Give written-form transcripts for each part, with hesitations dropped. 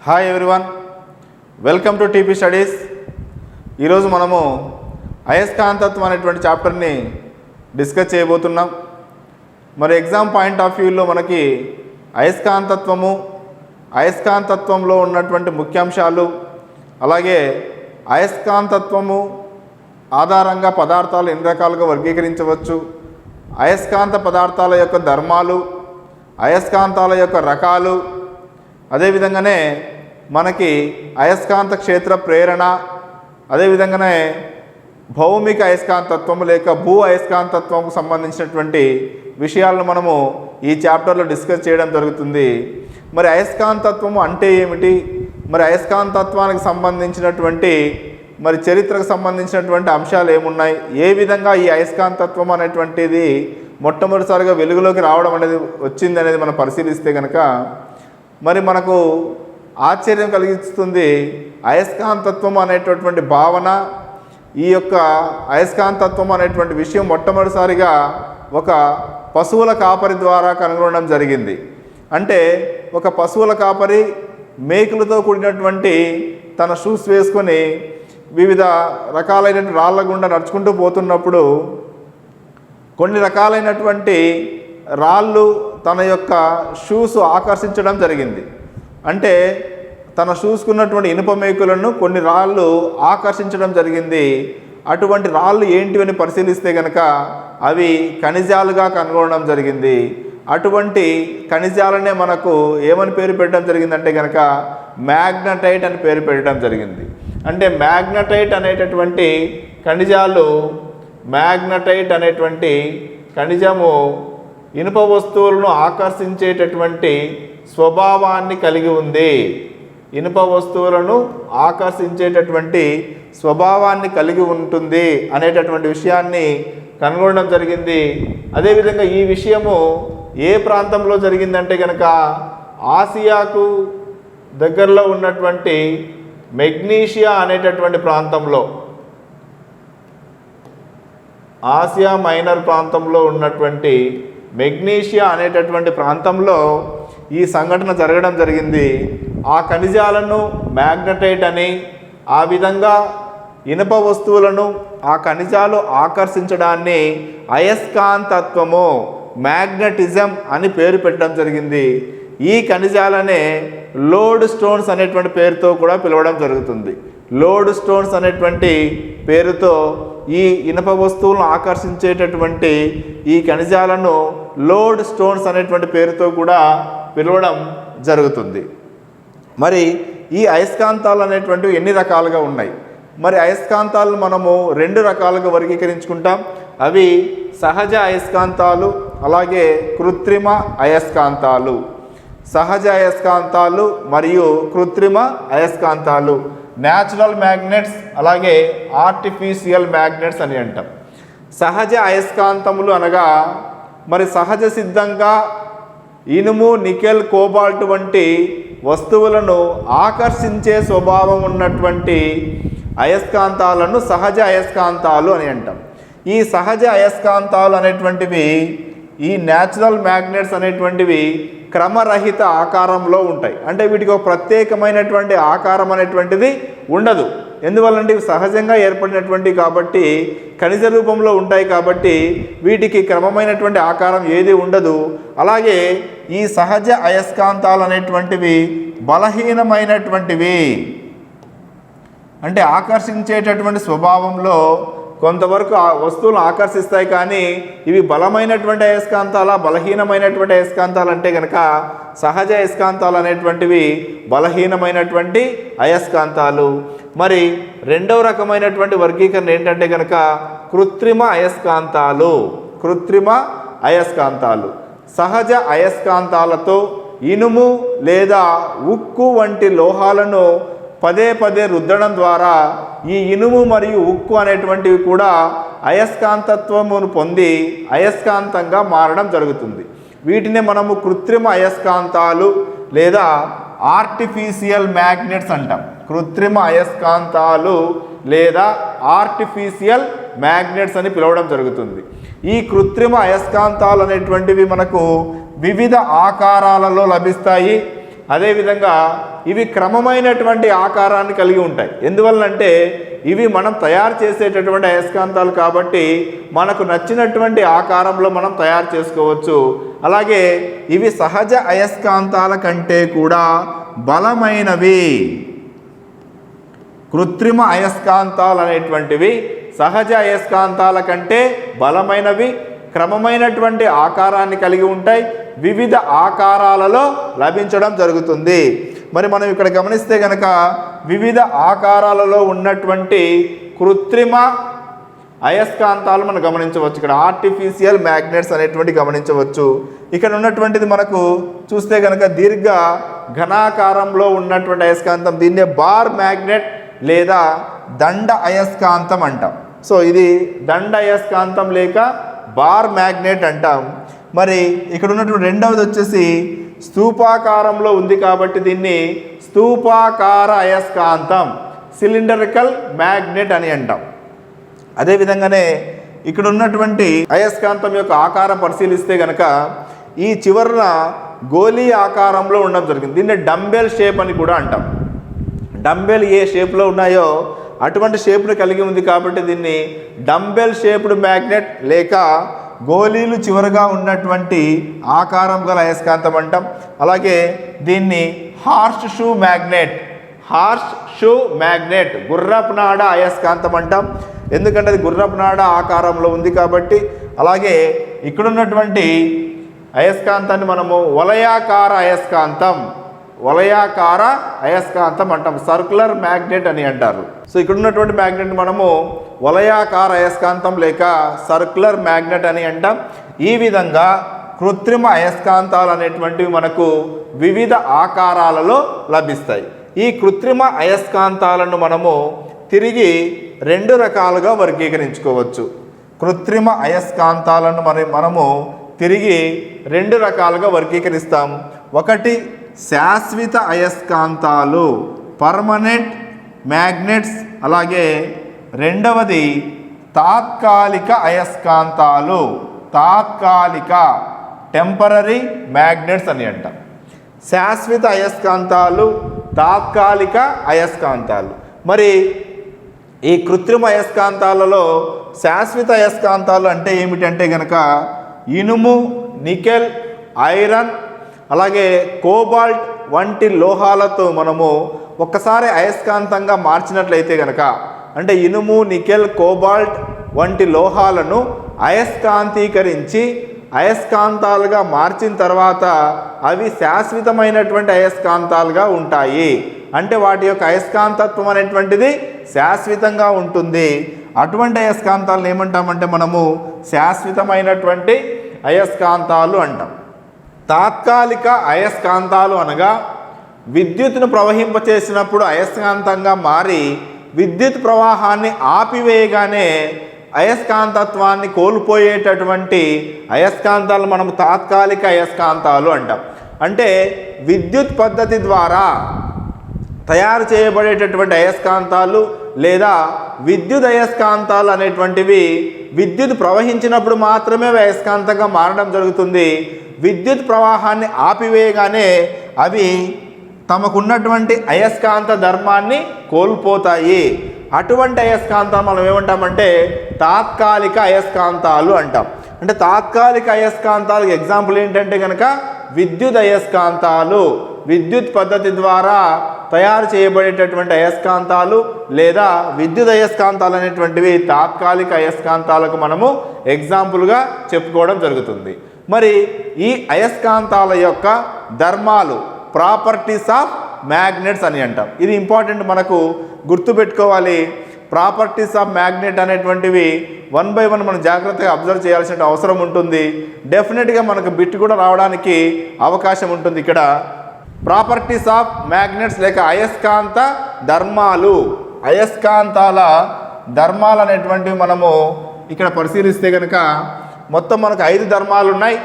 Hi everyone, welcome to TP studies. ఈరోజు మనము అయస్కాంతత్వం అనేటువంటి చాప్టర్ని డిస్కస్ చేయబోతున్నాం. మరి ఎగ్జామ్ పాయింట్ ఆఫ్ వ్యూలో మనకి అయస్కాంతత్వంలో ఉన్నటువంటి ముఖ్యాంశాలు, అలాగే అయస్కాంతత్వము ఆధారంగా పదార్థాలు ఎన్ని రకాలుగా వర్గీకరించవచ్చు, అయస్కాంత పదార్థాల యొక్క ధర్మాలు, అయస్కాంతాల యొక్క రకాలు, అదేవిధంగానే మనకి అయస్కాంత క్షేత్ర ప్రేరణ, అదేవిధంగానే భౌమిక అయస్కాంతత్వం లేక భూ అయస్కాంతత్వంకు సంబంధించినటువంటి విషయాలను మనము ఈ చాప్టర్లో డిస్కస్ చేయడం జరుగుతుంది. మరి అయస్కాంతత్వము అంటే ఏమిటి, మరి అయస్కాంతత్వానికి సంబంధించినటువంటి మరి చరిత్రకు సంబంధించినటువంటి అంశాలు ఏమున్నాయి, ఏ విధంగా ఈ అయస్కాంతత్వం అనేటువంటిది మొట్టమొదటిసారిగా వెలుగులోకి రావడం అనేది వచ్చింది అనేది మనం పరిశీలిస్తే కనుక మరి మనకు ఆశ్చర్యం కలిగిస్తుంది. అయస్కాంతత్వం అనేటటువంటి భావన, ఈ యొక్క అయస్కాంతత్వం అనేటువంటి విషయం మొట్టమొదటిసారిగా ఒక పశువుల కాపరి ద్వారా కనుగొనడం జరిగింది. అంటే ఒక పశువుల కాపరి మేకులతో కూడినటువంటి తన షూస్ వేసుకొని వివిధ రకాలైన రాళ్ళ గుండా నడుచుకుంటూ పోతున్నప్పుడు కొన్ని రకాలైనటువంటి రాళ్ళు తన యొక్క షూస్ ఆకర్షించడం జరిగింది. అంటే తన షూస్కున్నటువంటి ఇనుప మేకులను కొన్ని రాళ్ళు ఆకర్షించడం జరిగింది. అటువంటి రాళ్ళు ఏంటివని పరిశీలిస్తే కనుక అవి ఖనిజాలుగా కనుగొనడం జరిగింది. అటువంటి ఖనిజాలనే మనకు ఏమని పేరు పెట్టడం జరిగిందంటే కనుక మ్యాగ్నటైట్ అని పేరు పెట్టడం జరిగింది. అంటే మ్యాగ్నటైట్ అనేటటువంటి ఖనిజము ఇనుప వస్తువులను ఆకర్షించేటటువంటి స్వభావాన్ని కలిగి ఉంది. ఇనుప వస్తువులను ఆకర్షించేటటువంటి స్వభావాన్ని కలిగి ఉంటుంది అనేటటువంటి విషయాన్ని కనుగొనడం జరిగింది. అదేవిధంగా ఈ విషయము ఏ ప్రాంతంలో జరిగిందంటే కనుక ఆసియాకు దగ్గరలో ఉన్నటువంటి మెగ్నీషియా అనేటటువంటి ప్రాంతంలో, ఆసియా మైనర్ ప్రాంతంలో ఉన్నటువంటి మెగ్నీషియా అనేటటువంటి ప్రాంతంలో ఈ సంఘటన జరగడం జరిగింది. ఆ ఖనిజాలను మ్యాగ్నటైట్ అని, ఆ విధంగా ఇనుప వస్తువులను ఆ ఖనిజాలు ఆకర్షించడాన్ని అయస్కాంతత్వము, మ్యాగ్నటిజం అని పేరు పెట్టడం జరిగింది. ఈ ఖనిజాలనే లోడ్ స్టోన్స్ అనేటువంటి పేరుతో కూడా పిలవడం జరుగుతుంది. లోడ్ స్టోన్స్ అనేటువంటి పేరుతో ఈ ఇనుప వస్తువులను ఆకర్షించేటటువంటి ఈ ఖనిజాలను లోడ్ స్టోన్స్ అనేటువంటి పేరుతో కూడా పిలవడం జరుగుతుంది. మరి ఈ అయస్కాంతాలు అనేటువంటివి ఎన్ని రకాలుగా ఉన్నాయి? మరి అయస్కాంతాలను మనము రెండు రకాలుగా వర్గీకరించుకుంటాం. అవి సహజ అయస్కాంతాలు, అలాగే కృత్రిమ అయస్కాంతాలు. సహజ అయస్కాంతాలు మరియు కృత్రిమ అయస్కాంతాలు, న్యాచురల్ మ్యాగ్నెట్స్, అలాగే ఆర్టిఫిషియల్ మ్యాగ్నెట్స్ అని అంటాం. సహజ అయస్కాంతములు అనగా మరి సహజ సిద్ధంగా ఇనుము, నికెల్, కోబాల్ట్ వంటి వస్తువులను ఆకర్షించే స్వభావం ఉన్నటువంటి అయస్కాంతాలను సహజ అయస్కాంతాలు అని అంటాం. ఈ సహజ అయస్కాంతాలు అనేటువంటివి, ఈ న్యాచురల్ మ్యాగ్నెట్స్ అనేటువంటివి క్రమరహిత ఆకారంలో ఉంటాయి. అంటే వీటికి ఒక ప్రత్యేకమైనటువంటి ఆకారం అనేటువంటిది ఉండదు. ఎందువల్లంటే ఇవి సహజంగా ఏర్పడినటువంటి కాబట్టి, ఖనిజ రూపంలో ఉంటాయి కాబట్టి వీటికి క్రమమైనటువంటి ఆకారం ఏది ఉండదు. అలాగే ఈ సహజ అయస్కాంతాలు అనేటువంటివి బలహీనమైనటువంటివి. అంటే ఆకర్షించేటటువంటి స్వభావంలో కొంతవరకు ఆ వస్తువులు ఆకర్షిస్తాయి, కానీ ఇవి బలమైనటువంటి అయస్కాంతాల, బలహీనమైనటువంటి అయస్కాంతాలు అంటే కనుక సహజ అయస్కాంతాలు అనేటువంటివి బలహీనమైనటువంటి అయస్కాంతాలు. మరి రెండవ రకమైనటువంటి వర్గీకరణ ఏంటంటే కనుక కృత్రిమ అయస్కాంతాలు. కృత్రిమ అయస్కాంతాలు సహజ అయస్కాంతాలతో ఇనుము లేదా ఉక్కు వంటి లోహాలను పదే పదే రుద్దడం ద్వారా ఈ ఇనుము మరియు ఉక్కు అనేటువంటివి కూడా అయస్కాంతత్వమును పొంది అయస్కాంతంగా మారడం జరుగుతుంది. వీటిని మనము కృత్రిమ అయస్కాంతాలు లేదా ఆర్టిఫిషియల్ మ్యాగ్నెట్స్ అంటాం. కృత్రిమ అయస్కాంతాలు లేదా ఆర్టిఫిషియల్ మ్యాగ్నెట్స్ అని పిలవడం జరుగుతుంది. ఈ కృత్రిమ అయస్కాంతాలు అనేటువంటివి మనకు వివిధ ఆకారాలలో లభిస్తాయి. అదేవిధంగా ఇవి క్రమమైనటువంటి ఆకారాన్ని కలిగి ఉంటాయి. ఎందువల్లంటే ఇవి మనం తయారు చేసేటటువంటి అయస్కాంతాలు కాబట్టి మనకు నచ్చినటువంటి ఆకారంలో మనం తయారు చేసుకోవచ్చు. అలాగే ఇవి సహజ అయస్కాంతాల కంటే కూడా బలమైనవి. కృత్రిమ అయస్కాంతాలు అనేటువంటివి సహజ అయస్కాంతాల కంటే బలమైనవి, క్రమమైనటువంటి ఆకారాన్ని కలిగి ఉంటాయి, వివిధ ఆకారాలలో లభించడం జరుగుతుంది. మరి మనం ఇక్కడ గమనిస్తే కనుక వివిధ ఆకారాలలో ఉన్నటువంటి కృత్రిమ అయస్కాంతాలు మనం గమనించవచ్చు. ఇక్కడ ఆర్టిఫిషియల్ మ్యాగ్నెట్స్ అనేటువంటి గమనించవచ్చు. ఇక్కడ ఉన్నటువంటిది మనకు చూస్తే కనుక దీర్ఘ ఘనాకారంలో ఉన్నటువంటి అయస్కాంతం, దీన్నే బార్ మ్యాగ్నెట్ లేదా దండ అయస్కాంతం అంటాం. సో ఇది దండ అయస్కాంతం లేక బార్ మ్యాగ్నెట్ అంటాం. మరి ఇక్కడ ఉన్నటువంటి రెండవది వచ్చేసి స్తూపాకారంలో ఉంది కాబట్టి దీన్ని స్తూపాకార అయస్కాంతం, సిలిండరికల్ మ్యాగ్నెట్ అని అంటాం. అదేవిధంగానే ఇక్కడ ఉన్నటువంటి అయస్కాంతం యొక్క ఆకారం పరిశీలిస్తే కనుక ఈ చివరన గోళీ ఆకారంలో ఉండడం జరిగింది. దీన్ని డంబెల్ షేప్ అని కూడా అంటాం. డంబెల్ ఏ షేప్లో ఉన్నాయో అటువంటి షేప్ను కలిగి ఉంది కాబట్టి దీన్ని డంబెల్ షేప్డ్ మ్యాగ్నెట్ లేక గోళీలు చివరగా ఉన్నటువంటి ఆకారం గల అయస్కాంతం అంటాం. అలాగే దీన్ని హార్స్ షూ మ్యాగ్నెట్ గుర్రపు నాడ అయస్కాంతం అంటాం. ఎందుకంటే అది గుర్రపు నాడ ఆకారంలో ఉంది కాబట్టి. అలాగే ఇక్కడున్నటువంటి అయస్కాంతాన్ని మనము వలయాకార అయస్కాంతం అంటాం, సర్కులర్ మ్యాగ్నెట్ అని అంటారు. సో ఇక్కడ ఉన్నటువంటి మ్యాగ్నెట్ మనము వలయాకార అయస్కాంతం లేక సర్కులర్ మ్యాగ్నెట్ అని అంటాం. ఈ విధంగా కృత్రిమ అయస్కాంతాలు అనేటువంటివి మనకు వివిధ ఆకారాలలో లభిస్తాయి. ఈ కృత్రిమ అయస్కాంతాలను మనము తిరిగి రెండు రకాలుగా వర్గీకరించుకోవచ్చు. కృత్రిమ అయస్కాంతాలను మనము తిరిగి రెండు రకాలుగా వర్గీకరిస్తాం. ఒకటి శాశ్వత అయస్కాంతాలు, పర్మనెంట్ మ్యాగ్నెట్స్. అలాగే రెండవది తాత్కాలిక అయస్కాంతాలు, టెంపరరీ మ్యాగ్నెట్స్ అని అంటాం. శాశ్వత అయస్కాంతాలు, తాత్కాలిక అయస్కాంతాలు. మరి ఈ కృత్రిమ అయస్కాంతాలలో శాశ్వత అయస్కాంతాలు అంటే ఏమిటంటే కనుక ఇనుము, నికెల్, ఐరన్, అలాగే కోబాల్ట్ వంటి లోహాలతో మనము ఒక్కసారి అయస్కాంతంగా మార్చినట్లయితే కనుక, అంటే ఇనుము, నికెల్, కోబాల్ట్ వంటి లోహాలను అయస్కాంతీకరించి అయస్కాంతాలుగా మార్చిన తర్వాత అవి శాశ్వతమైనటువంటి అయస్కాంతాలుగా ఉంటాయి. అంటే వాటి యొక్క అయస్కాంతత్వం అనేటువంటిది శాశ్వతంగా ఉంటుంది. అటువంటి అయస్కాంతాలను ఏమంటామంటే మనము శాశ్వతమైనటువంటి అయస్కాంతాలు అంటాం. తాత్కాలిక అయస్కాంతాలు అనగా విద్యుత్తును ప్రవహింపచేసినప్పుడు అయస్కాంతంగా మారి విద్యుత్ ప్రవాహాన్ని ఆపివేయగానే అయస్కాంతత్వాన్ని కోల్పోయేటటువంటి అయస్కాంతాలు మనం తాత్కాలిక అయస్కాంతాలు అంటాం. అంటే విద్యుత్ పద్ధతి ద్వారా తయారు చేయబడేటటువంటి అయస్కాంతాలు లేదా విద్యుత్ అయస్కాంతాలు అనేటువంటివి విద్యుత్ ప్రవహించినప్పుడు మాత్రమే అయస్కాంతంగా మారడం జరుగుతుంది. విద్యుత్ ప్రవాహాన్ని ఆపివేయగానే అవి తమకున్నటువంటి అయస్కాంత ధర్మాన్ని కోల్పోతాయి. అటువంటి అయస్కాంతాలు మనం ఏమంటామంటే తాత్కాలిక అయస్కాంతాలు అంటాం. అంటే తాత్కాలిక అయస్కాంతాలకు ఎగ్జాంపుల్ ఏంటంటే కనుక విద్యుత్ అయస్కాంతాలు, విద్యుత్ పద్ధతి ద్వారా తయారు చేయబడేటటువంటి అయస్కాంతాలు లేదా విద్యుత్ అయస్కాంతాలు అనేటువంటివి తాత్కాలిక అయస్కాంతాలకు మనము ఎగ్జాంపుల్గా చెప్పుకోవడం జరుగుతుంది. మరి ఈ అయస్కాంతాల యొక్క ధర్మాలు, ప్రాపర్టీస్ ఆఫ్ మ్యాగ్నెట్స్ అని అంటాం. ఇది ఇంపార్టెంట్, మనకు గుర్తుపెట్టుకోవాలి. ప్రాపర్టీస్ ఆఫ్ మ్యాగ్నెట్ అనేటువంటివి 1 by 1 మనం జాగ్రత్తగా అబ్జర్వ్ చేయాల్సిన అవసరం ఉంటుంది. డెఫినెట్గా మనకు బిట్ కూడా రావడానికి అవకాశం ఉంటుంది. ఇక్కడ ప్రాపర్టీస్ ఆఫ్ మ్యాగ్నెట్స్ లేక అయస్కాంత ధర్మాలు, అయస్కాంతాల ధర్మాలు అనేటువంటివి మనము ఇక్కడ పరిశీలిస్తే కనుక మొత్తం మనకు 5 ధర్మాలు ఉన్నాయి.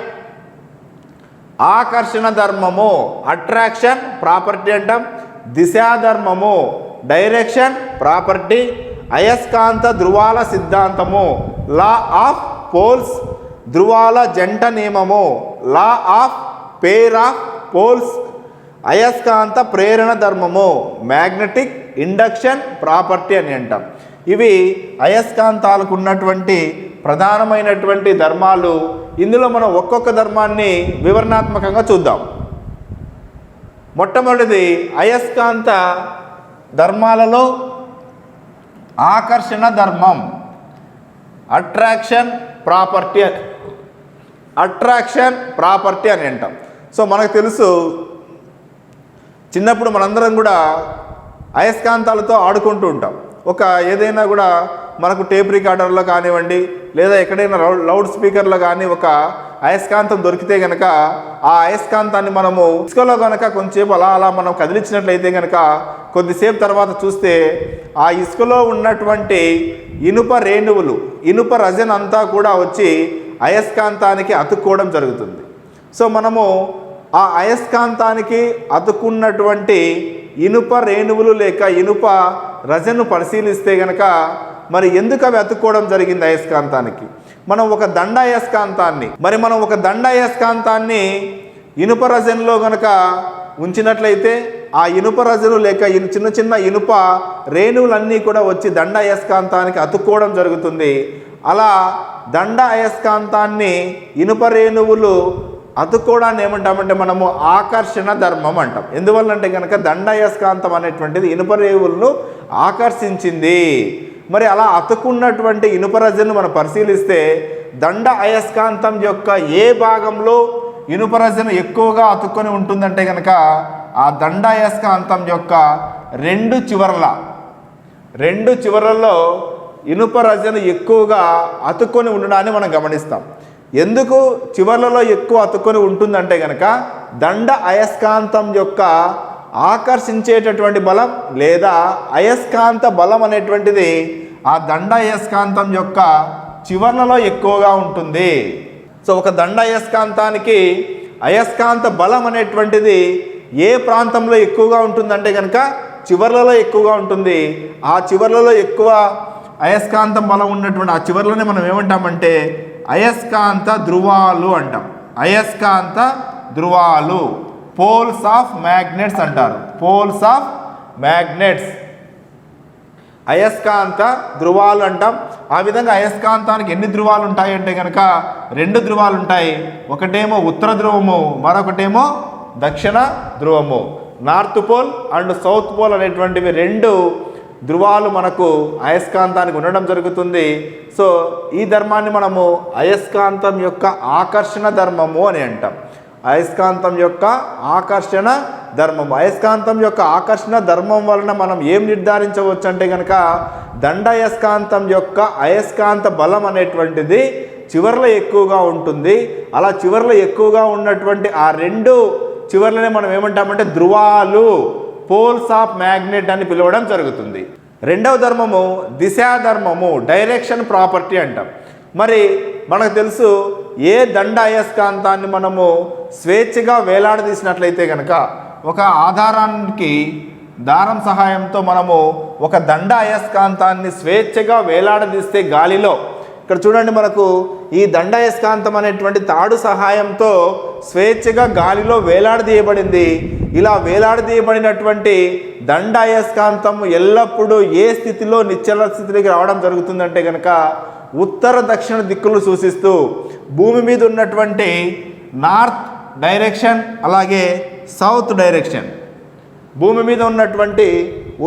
ఆకర్షణ ధర్మము, అట్రాక్షన్ ప్రాపర్టీ అంటాం. దిశా ధర్మము, డైరెక్షన్ ప్రాపర్టీ. అయస్కాంత ధృవాల సిద్ధాంతము, లా ఆఫ్ పోల్స్, ధృవాల జంట నియమము, law of pair of poles. అయస్కాంత ప్రేరణ ధర్మము, మ్యాగ్నెటిక్ ఇండక్షన్ ప్రాపర్టీ అని అంటాం. ఇవి అయస్కాంతాలకు ఉన్నటువంటి ప్రధానమైనటువంటి ధర్మాలు. ఇందులో మనం ఒక్కొక్క ధర్మాన్ని వివరణాత్మకంగా చూద్దాం. మొట్టమొదటిది అయస్కాంత ధర్మాలలో ఆకర్షణ ధర్మం, అట్రాక్షన్ ప్రాపర్టీ అని అంటాం. సో మనకు తెలుసు, చిన్నప్పుడు మనందరం కూడా అయస్కాంతాలతో ఆడుకుంటూ ఉంటాం. ఏదైనా కూడా మనకు టేప్ రికార్డర్లో కానివ్వండి, లేదా ఎక్కడైనా లౌడ్ స్పీకర్లో కానీ ఒక అయస్కాంతం దొరికితే కనుక ఆ అయస్కాంతాన్ని మనము ఇసుకలో కనుక కొంచెంసేపు అలా మనం కదిలించినట్లయితే కనుక కొద్దిసేపు తర్వాత చూస్తే ఆ ఇసుకలో ఉన్నటువంటి ఇనుప రేణువులు, ఇనుప రజన్ అంతా కూడా వచ్చి అయస్కాంతానికి అతుక్కోవడం జరుగుతుంది. సో మనము ఆ అయస్కాంతానికి అతుక్కున్నటువంటి ఇనుప రేణువులు లేక ఇనుప రజను పరిశీలిస్తే కనుక మరి ఎందుకు అవి అతుక్కోవడం జరిగింది అయస్కాంతానికి? మనం ఒక దండ అయస్కాంతాన్ని ఇనుప రజన్లో కనుక ఉంచినట్లయితే ఆ ఇనుప రజను లేక చిన్న చిన్న ఇనుప రేణువులన్నీ కూడా వచ్చి దండ అయస్కాంతానికి అతుక్కోవడం జరుగుతుంది. అలా దండ అయస్కాంతాన్ని ఇనుప రేణువులు అతుక్కోవడాన్ని ఏమంటామంటే మనము ఆకర్షణ ధర్మం అంటాం. ఎందువల్లంటే కనుక దండ అయస్కాంతం అనేటువంటిది ఇనుప రేణువులను ఆకర్షించింది. మరి అలా అతుక్కున్నటువంటి ఇనుప రజను మనం పరిశీలిస్తే దండ అయస్కాంతం యొక్క ఏ భాగంలో ఇనుప రజను ఎక్కువగా అతుక్కొని ఉంటుందంటే కనుక ఆ దండ అయస్కాంతం యొక్క రెండు చివరల్లో ఇనుప రజను ఎక్కువగా అతుక్కొని ఉండడాన్ని మనం గమనిస్తాం. ఎందుకు చివర్లలో ఎక్కువ అతుక్కొని ఉంటుందంటే కనుక దండ అయస్కాంతం యొక్క ఆకర్షించేటటువంటి బలం లేదా అయస్కాంత బలం అనేటువంటిది ఆ దండ అయస్కాంతం యొక్క చివర్లలో ఎక్కువగా ఉంటుంది. సో ఒక దండ అయస్కాంతానికి అయస్కాంత బలం అనేటువంటిది ఏ ప్రాంతంలో ఎక్కువగా ఉంటుందంటే కనుక చివర్లలో ఎక్కువగా ఉంటుంది. ఆ చివర్లలో ఎక్కువ అయస్కాంతం బలం ఉన్నటువంటి ఆ చివర్లోనే మనం ఏమంటామంటే అయస్కాంత ధ్రువాలు అంటాం. అయస్కాంత ధ్రువాలు, పోల్స్ ఆఫ్ మ్యాగ్నెట్స్ అంటారు. పోల్స్ ఆఫ్ మ్యాగ్నెట్స్, అయస్కాంత ధ్రువాలు అంటాం. ఆ విధంగా అయస్కాంతానికి ఎన్ని ధ్రువాలు ఉంటాయి అంటే కనుక రెండు ధ్రువాలు ఉంటాయి. ఒకటేమో ఉత్తర ధ్రువము, మరొకటేమో దక్షిణ ధ్రువము. North pole and south pole అనేటువంటివి రెండు ధ్రువాలు మనకు అయస్కాంతానికి ఉండడం జరుగుతుంది. సో ఈ ధర్మాన్ని మనము అయస్కాంతం యొక్క ఆకర్షణ ధర్మము అని అంటాం. అయస్కాంతం యొక్క ఆకర్షణ ధర్మము. అయస్కాంతం యొక్క ఆకర్షణ ధర్మం వలన మనం ఏం నిర్ధారించవచ్చు అంటే కనుక దండ అయస్కాంతం యొక్క అయస్కాంత బలం అనేటువంటిది చివర్లో ఎక్కువగా ఉంటుంది. అలా చివర్లో ఎక్కువగా ఉన్నటువంటి ఆ రెండు చివర్లనే మనం ఏమంటామంటే ధ్రువాలు, పోల్స్ ఆఫ్ మ్యాగ్నెట్ అని పిలవడం జరుగుతుంది. రెండవ ధర్మము దిశాధర్మము, డైరెక్షన్ ప్రాపర్టీ అంటాం. మరి మనకు తెలుసు, ఏ దండ అయస్కాంతాన్ని మనము స్వేచ్ఛగా వేలాడదీసినట్లయితే కనుక ఒక ఆధారానికి దారం సహాయంతో మనము ఒక దండ అయస్కాంతాన్ని స్వేచ్ఛగా వేలాడదీస్తే గాలిలో, ఇక్కడ చూడండి మనకు ఈ దండ అయస్కాంతం అనేటువంటి తాడు సహాయంతో స్వేచ్ఛగా గాలిలో వేలాడదీయబడింది. ఇలా వేలాడదీయబడినటువంటి దండ అయస్కాంతం ఎల్లప్పుడూ ఏ స్థితిలో నిశ్చల స్థితికి రావడం జరుగుతుందంటే కనుక ఉత్తర దక్షిణ దిక్కులు సూచిస్తూ భూమి మీద ఉన్నటువంటి నార్త్ డైరెక్షన్ అలాగే సౌత్ డైరెక్షన్, భూమి మీద ఉన్నటువంటి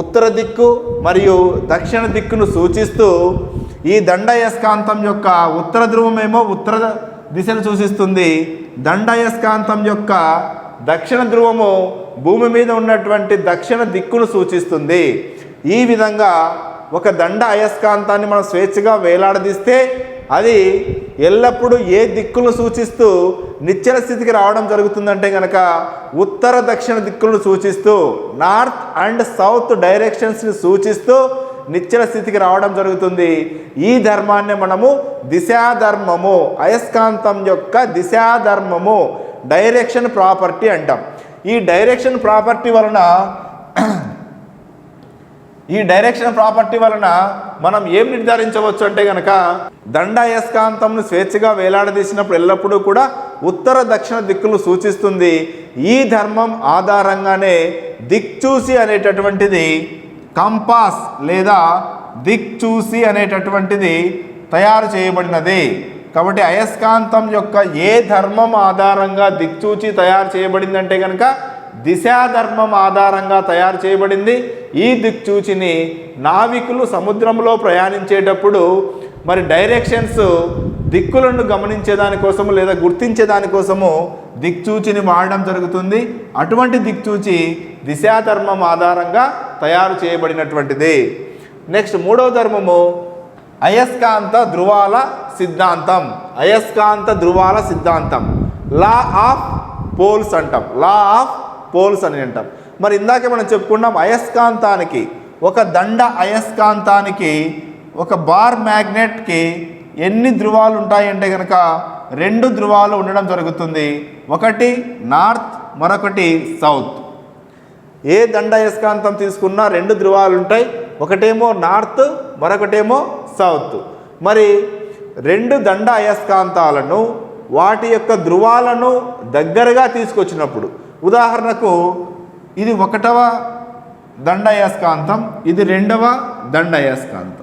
ఉత్తర దిక్కు మరియు దక్షిణ దిక్కును సూచిస్తూ ఈ దండ అయస్కాంతం యొక్క ఉత్తర ధ్రువమేమో ఉత్తర దిశను సూచిస్తుంది. దండ అయస్కాంతం యొక్క దక్షిణ ధ్రువము భూమి మీద ఉన్నటువంటి దక్షిణ దిక్కును సూచిస్తుంది. ఈ విధంగా ఒక దండ అయస్కాంతాన్ని మనం స్వేచ్ఛగా వేలాడదీస్తే అది ఎల్లప్పుడూ ఏ దిక్కులను సూచిస్తూ నిశ్చల స్థితికి రావడం జరుగుతుందంటే కనుక ఉత్తర దక్షిణ దిక్కులను సూచిస్తూ నార్త్ అండ్ సౌత్ డైరెక్షన్స్ని సూచిస్తూ నిశ్చల స్థితికి రావడం జరుగుతుంది. ఈ ధర్మాన్ని మనము దిశాధర్మము, అయస్కాంతం యొక్క దిశాధర్మము, డైరెక్షన్ ప్రాపర్టీ అంటాం. ఈ డైరెక్షన్ ప్రాపర్టీ వలన ఈ డైరెక్షన్ ప్రాపర్టీ వలన మనం ఏం నిర్ధారించవచ్చు అంటే కనుక దండాయస్కాంతంను స్వేచ్ఛగా వేలాడదీసినప్పుడు ఎల్లప్పుడూ కూడా ఉత్తర దక్షిణ దిక్కులు సూచిస్తుంది. ఈ ధర్మం ఆధారంగానే దిక్చూసి అనేటటువంటిది కంపాస్ లేదా దిక్చూసి అనేటటువంటిది తయారు చేయబడినది. కాబట్టి అయస్కాంతం యొక్క ఏ ధర్మం ఆధారంగా దిక్చూచి తయారు చేయబడిందంటే కనుక దిశాధర్మం ఆధారంగా తయారు చేయబడింది. ఈ దిక్చూచిని నావికులు సముద్రంలో ప్రయాణించేటప్పుడు మరి డైరెక్షన్స్ దిక్కులను గమనించేదానికోసము లేదా గుర్తించేదానికోసము దిక్చూచిని వాడడం జరుగుతుంది. అటువంటి దిక్చూచి దిశాధర్మం ఆధారంగా తయారు చేయబడినటువంటిది. నెక్స్ట్ మూడవ ధర్మము అయస్కాంత ధృవాల సిద్ధాంతం. అయస్కాంత ధృవాల సిద్ధాంతం లా ఆఫ్ పోల్స్ అంటాం. లా ఆఫ్ పోల్స్ అని అంటాం. మరి ఇందాకే మనం చెప్పుకున్నాం అయస్కాంతానికి ఒక దండ అయస్కాంతానికి ఒక బార్ మ్యాగ్నెట్కి ఎన్ని ధృవాలు ఉంటాయంటే కనుక 2 ధృవాలు ఉండడం జరుగుతుంది. ఒకటి నార్త్, మరొకటి సౌత్. ఏ దండ అయస్కాంతం తీసుకున్నా 2 ధృవాలు ఉంటాయి. ఒకటేమో నార్త్, మరొకటేమో సౌత్. మరి 2 దండ అయస్కాంతాలను వాటి యొక్క ధృవాలను దగ్గరగా తీసుకొచ్చినప్పుడు, ఉదాహరణకు ఇది 1వ దండ అయస్కాంతం, ఇది 2వ దండ అయస్కాంతం.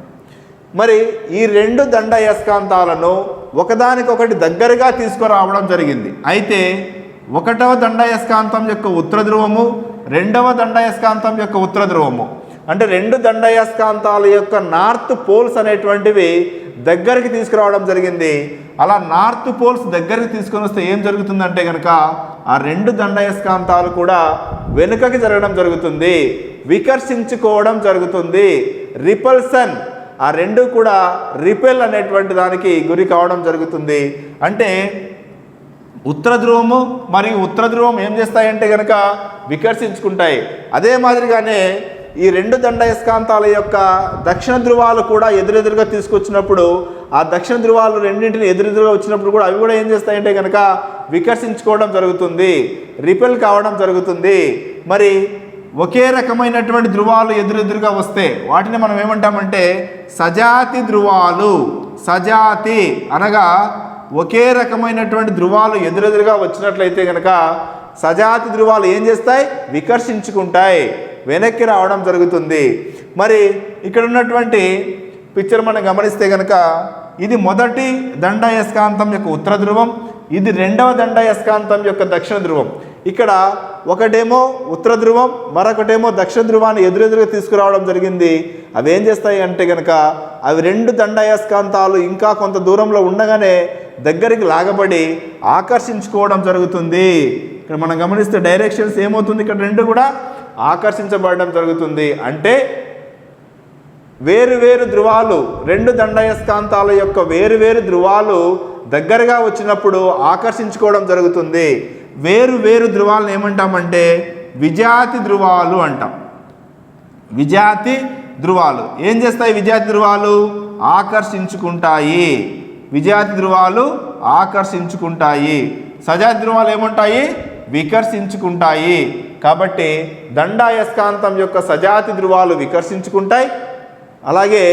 మరి ఈ 2 దండ అయస్కాంతాలను ఒకదానికొకటి దగ్గరగా తీసుకురావడం జరిగింది. అయితే 1వ దండ అయస్కాంతం యొక్క ఉత్తర ధ్రువము, 2వ దండ అయస్కాంతం యొక్క ఉత్తర ధ్రువము అంటే 2 దండ అయస్కాంతాల యొక్క నార్త్ పోల్స్ అనేటువంటివి దగ్గరికి తీసుకురావడం జరిగింది. అలా నార్త్ పోల్స్ దగ్గరికి తీసుకొని వస్తే ఏం జరుగుతుందంటే కనుక ఆ 2 దండ అయస్కాంతాలు కూడా వెనుకకి జరగడం జరుగుతుంది, వికర్షించుకోవడం జరుగుతుంది. రిపల్సన్, ఆ 2 కూడా రిపెల్ అనేటువంటి దానికి గురి కావడం జరుగుతుంది. అంటే ఉత్తర ధ్రువము మరియు ఉత్తర ధ్రువం ఏం చేస్తాయంటే కనుక వికర్షించుకుంటాయి. అదే మాదిరిగానే ఈ 2 దండ అయస్కాంతాల యొక్క దక్షిణ ధ్రువాలు కూడా ఎదురెదురుగా తీసుకొచ్చినప్పుడు ఆ దక్షిణ ధ్రువాలు రెండింటిని ఎదురెదురుగా వచ్చినప్పుడు కూడా అవి కూడా ఏం చేస్తాయంటే కనుక వికర్షించుకోవడం జరుగుతుంది, రిపెల్ కావడం జరుగుతుంది. మరి ఒకే రకమైనటువంటి ధ్రువాలు ఎదురెదురుగా వస్తే వాటిని మనం ఏమంటామంటే సజాతి ధ్రువాలు. సజాతి అనగా ఒకే రకమైనటువంటి ధ్రువాలు ఎదురెదురుగా వచ్చినట్లయితే కనుక సజాతి ధ్రువాలు ఏం చేస్తాయి? వికర్షించుకుంటాయి, వెనక్కి రావడం జరుగుతుంది. మరి ఇక్కడ ఉన్నటువంటి పిక్చర్ మనం గమనిస్తే కనుక ఇది మొదటి దండ అయస్కాంతం యొక్క ఉత్తర ధ్రువం, ఇది 2వ దండ అయస్కాంతం యొక్క దక్షిణ ధ్రువం. ఇక్కడ ఒకటేమో ఉత్తర ధ్రువం, మరొకటేమో దక్షిణ ధ్రువాన్ని ఎదురెదురుగా తీసుకురావడం జరిగింది. అవి ఏం చేస్తాయి అంటే కనుక అవి 2 దండ అయస్కాంతాలు ఇంకా కొంత దూరంలో ఉండగానే దగ్గరికి లాగబడి ఆకర్షించుకోవడం జరుగుతుంది. ఇక్కడ మనం గమనిస్తే డైరెక్షన్స్ ఏమవుతుంది, ఇక్కడ 2 కూడా ఆకర్షించబడడం జరుగుతుంది. అంటే వేరు ధ్రువాలు 2 దండయస్కాంతాల యొక్క వేరు ధ్రువాలు దగ్గరగా వచ్చినప్పుడు ఆకర్షించుకోవడం జరుగుతుంది. వేరు ధ్రువాలను ఏమంటామంటే విజాతి ధ్రువాలు అంటాం. విజాతి ధ్రువాలు ఏం చేస్తాయి? విజాతి ధ్రువాలు ఆకర్షించుకుంటాయి. విజాతి ధ్రువాలు ఆకర్షించుకుంటాయి. సజాతి ధ్రువాలు ఏముంటాయి? వికర్షించుకుంటాయి. కాబట్టి దండాయస్కాంతం యొక్క సజాతి ధ్రువాలు వికర్షించుకుంటాయి, అలాగే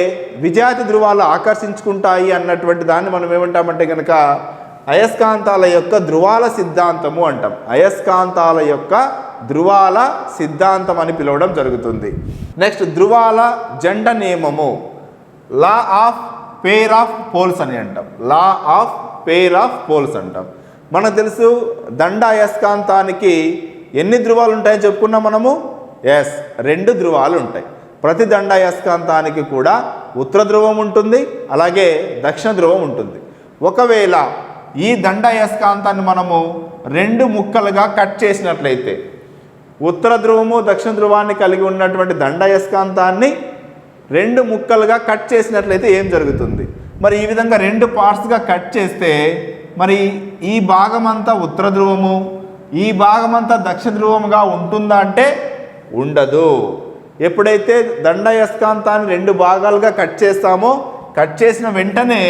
విజాతి ధ్రువాలు ఆకర్షించుకుంటాయి అన్నటువంటి దాన్ని మనం ఏమంటామంటే కనుక అయస్కాంతాల యొక్క ధ్రువాల సిద్ధాంతము అంటాం. అయస్కాంతాల యొక్క ధ్రువాల సిద్ధాంతం అని పిలవడం జరుగుతుంది. నెక్స్ట్ ధ్రువాల జంట నియమము, law of pair of poles అని అంటాం. Law of pair of poles అంటాం. మనకు తెలుసు దండ అయస్కాంతానికి ఎన్ని ధ్రువాలు ఉంటాయని చెప్పుకున్నాం మనము. 2 ధ్రువాలు ఉంటాయి. ప్రతి దండ అయస్కాంతానికి కూడా ఉత్తర ధ్రువం ఉంటుంది, అలాగే దక్షిణ ధ్రువం ఉంటుంది. ఒకవేళ ఈ దండ అయస్కాంతాన్ని మనము 2 ముక్కలుగా కట్ చేసినట్లయితే, ఉత్తర ధ్రువము దక్షిణ ధ్రువాన్ని కలిగి ఉన్నటువంటి దండ అయస్కాంతాన్ని 2 ముక్కలుగా కట్ చేసినట్లయితే ఏం జరుగుతుంది? మరి ఈ విధంగా 2 పార్ట్స్గా కట్ చేస్తే మరి ఈ భాగమంతా ఉత్తర ధ్రువము, ఈ భాగమంతా దక్షిణ ధ్రువముగా ఉంటుందా అంటే ఉండదు. ఎప్పుడైతే దండయస్కాంతాన్ని 2 భాగాలుగా కట్ చేస్తామో, కట్ చేసిన వెంటనే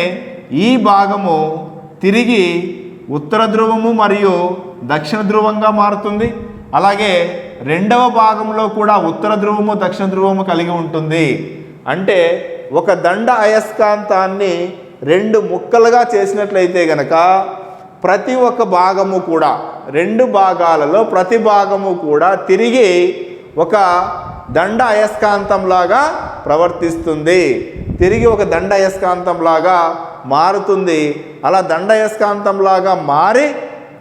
ఈ భాగము తిరిగి ఉత్తర ధ్రువము మరియు దక్షిణ ధ్రువంగా మారుతుంది. అలాగే రెండవ భాగంలో కూడా ఉత్తర ధ్రువము దక్షిణ ధ్రువము కలిగి ఉంటుంది. అంటే ఒక దండ అయస్కాంతాన్ని రెండు ముక్కలుగా చేసినట్లయితే గనక ప్రతి ఒక్క భాగము కూడా, రెండు భాగాలలో ప్రతి భాగము కూడా తిరిగి ఒక దండ అయస్కాంతంలాగా ప్రవర్తిస్తుంది, తిరిగి ఒక దండ అయస్కాంతంలాగా మారుతుంది. అలా దండ అయస్కాంతంలాగా మారి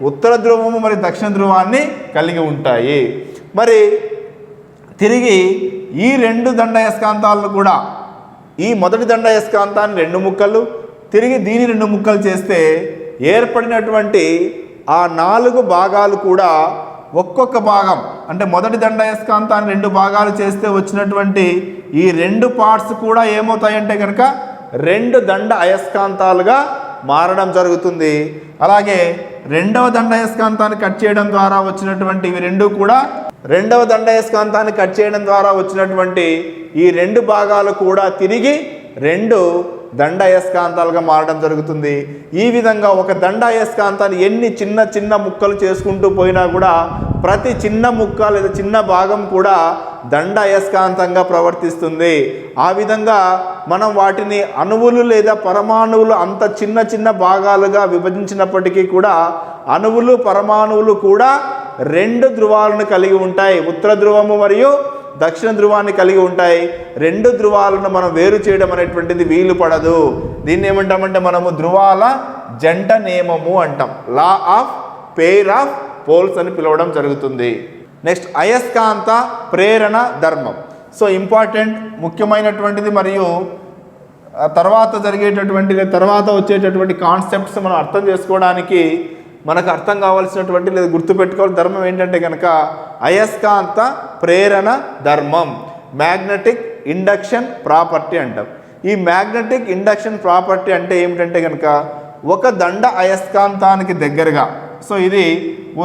ఉత్తర ధ్రువము మరియు దక్షిణ ధ్రువాన్ని కలిగి ఉంటాయి. మరి తిరిగి ఈ రెండు దండ అయస్కాంతాలను కూడా, ఈ మొదటి దండ అయస్కాంతాన్ని రెండు ముక్కలు, తిరిగి దీని రెండు ముక్కలు చేస్తే ఏర్పడినటువంటి ఆ నాలుగు భాగాలు కూడా ఒక్కొక్క భాగం, అంటే మొదటి దండ అయస్కాంతాన్ని రెండు భాగాలు చేస్తే వచ్చినటువంటి ఈ రెండు పార్ట్స్ కూడా ఏమవుతాయంటే కనుక రెండు దండ అయస్కాంతాలుగా మారడం జరుగుతుంది. అలాగే రెండవ దండ అయస్కాంతాన్ని కట్ చేయడం ద్వారా వచ్చినటువంటి ఇవి రెండు కూడా, రెండవ దండ అయస్కాంతాన్ని కట్ చేయడం ద్వారా వచ్చినటువంటి ఈ రెండు భాగాలు కూడా తిరిగి రెండు దండ అయస్కాంతాలుగా మారడం జరుగుతుంది. ఈ విధంగా ఒక దండ అయస్కాంతాన్ని ఎన్ని చిన్న చిన్న ముక్కలు చేసుకుంటూ పోయినా కూడా ప్రతి చిన్న ముక్క లేదా చిన్న భాగం కూడా దండ అయస్కాంతంగా ప్రవర్తిస్తుంది. ఆ విధంగా మనం వాటిని అణువులు లేదా పరమాణువులు అంత చిన్న చిన్న భాగాలుగా విభజించినప్పటికీ కూడా అణువులు పరమాణువులు కూడా రెండు ధ్రువాలను కలిగి ఉంటాయి. ఉత్తర ధ్రువము మరియు దక్షిణ ధ్రువాన్ని కలిగి ఉంటాయి. రెండు ధ్రువాలను మనం వేరు చేయడం అనేటువంటిది వీలు పడదు. దీన్ని ఏమంటామంటే మనము ధ్రువాల జంట నియమము అంటాం, law of pair of poles అని పిలవడం జరుగుతుంది. నెక్స్ట్ అయస్కాంత ప్రేరణ ధర్మం. సో ఇంపార్టెంట్, ముఖ్యమైనటువంటిది మరియు తర్వాత జరిగేటటువంటి తర్వాత వచ్చేటటువంటి కాన్సెప్ట్స్ మనం అర్థం చేసుకోవడానికి మనకు అర్థం కావాల్సినటువంటి లేదా గుర్తుపెట్టుకోవాలి ధర్మం ఏంటంటే కనుక అయస్కాంత ప్రేరణ ధర్మం, మ్యాగ్నెటిక్ ఇండక్షన్ ప్రాపర్టీ అంటాం. ఈ మ్యాగ్నెటిక్ ఇండక్షన్ ప్రాపర్టీ అంటే ఏమిటంటే కనుక ఒక దండ అయస్కాంతానికి దగ్గరగా, సో ఇది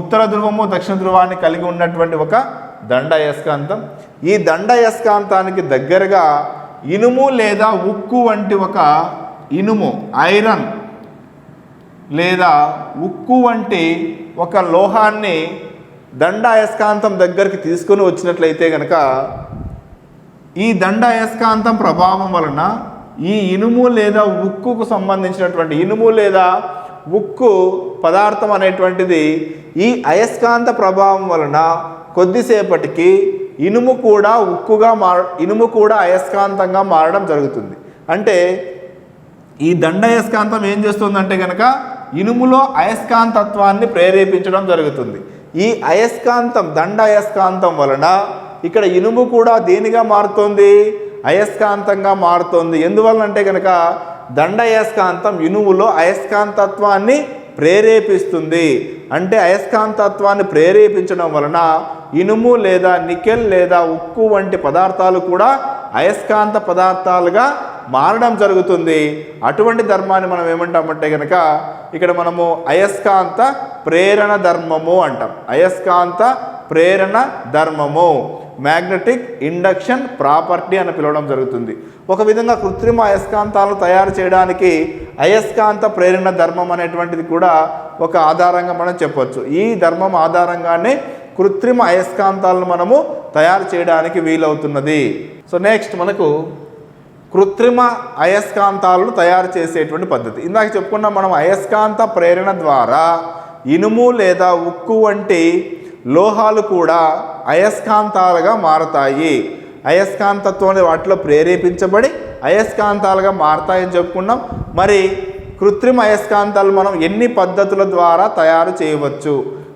ఉత్తర ధ్రువము దక్షిణ ధ్రువాన్ని కలిగి ఉన్నటువంటి ఒక దండ అయస్కాంతం. ఈ దండ అయస్కాంతానికి దగ్గరగా ఇనుము లేదా ఉక్కు వంటి ఒక ఇనుము, ఐరన్ లేదా ఉక్కు వంటి ఒక లోహాన్ని దండ అయస్కాంతం దగ్గరికి తీసుకొని వచ్చినట్లయితే కనుక ఈ దండ అయస్కాంతం ప్రభావం వలన ఈ ఇనుము లేదా ఉక్కుకు సంబంధించినటువంటి ఇనుము లేదా ఉక్కు పదార్థం అనేటువంటిది ఈ అయస్కాంత ప్రభావం వలన కొద్దిసేపటికి ఇనుము కూడా అయస్కాంతంగా మారడం జరుగుతుంది. అంటే ఈ దండ అయస్కాంతం ఏం చేస్తుందంటే కనుక ఇనుములో అయస్కాంతత్వాన్ని ప్రేరేపించడం జరుగుతుంది. ఈ అయస్కాంతం దండ అయస్కాంతం వలన ఇక్కడ ఇనుము కూడా దేనిగా మారుతోంది, అయస్కాంతంగా మారుతోంది. ఎందువలన అంటే కనుక దండ అయస్కాంతం ఇనుములో అయస్కాంతత్వాన్ని ప్రేరేపిస్తుంది. అంటే అయస్కాంతత్వాన్ని ప్రేరేపించడం వలన ఇనుము లేదా నికెల్ లేదా ఉక్కు వంటి పదార్థాలు కూడా అయస్కాంత పదార్థాలుగా మారడం జరుగుతుంది. అటువంటి ధర్మాన్ని మనం ఏమంటామంటే కనుక ఇక్కడ మనము అయస్కాంత ప్రేరణ ధర్మము అంటాం. అయస్కాంత ప్రేరణ ధర్మము, మ్యాగ్నెటిక్ ఇండక్షన్ ప్రాపర్టీ అని పిలవడం జరుగుతుంది. ఒక విధంగా కృత్రిమ అయస్కాంతాలను తయారు చేయడానికి అయస్కాంత ప్రేరణ ధర్మం అనేటువంటిది కూడా ఒక ఆధారంగా మనం చెప్పవచ్చు. ఈ ధర్మం ఆధారంగానే కృత్రిమ అయస్కాంతాలను మనము తయారు చేయడానికి వీలవుతున్నది. సో నెక్స్ట్ మనకు కృత్రిమ అయస్కాంతాలను తయారు చేసేటువంటి పద్ధతి. ఇందాక చెప్పుకున్నాం మనం అయస్కాంత ప్రేరణ ద్వారా ఇనుము లేదా ఉక్కు వంటి లోహాలు కూడా అయస్కాంతాలుగా మారతాయి. అయస్కాంతత్వం వాటిలో ప్రేరేపించబడి అయస్కాంతాలుగా మారతాయని చెప్పుకున్నాం. మరి కృత్రిమ అయస్కాంతాలు మనం ఎన్ని పద్ధతుల ద్వారా తయారు చేయవచ్చు,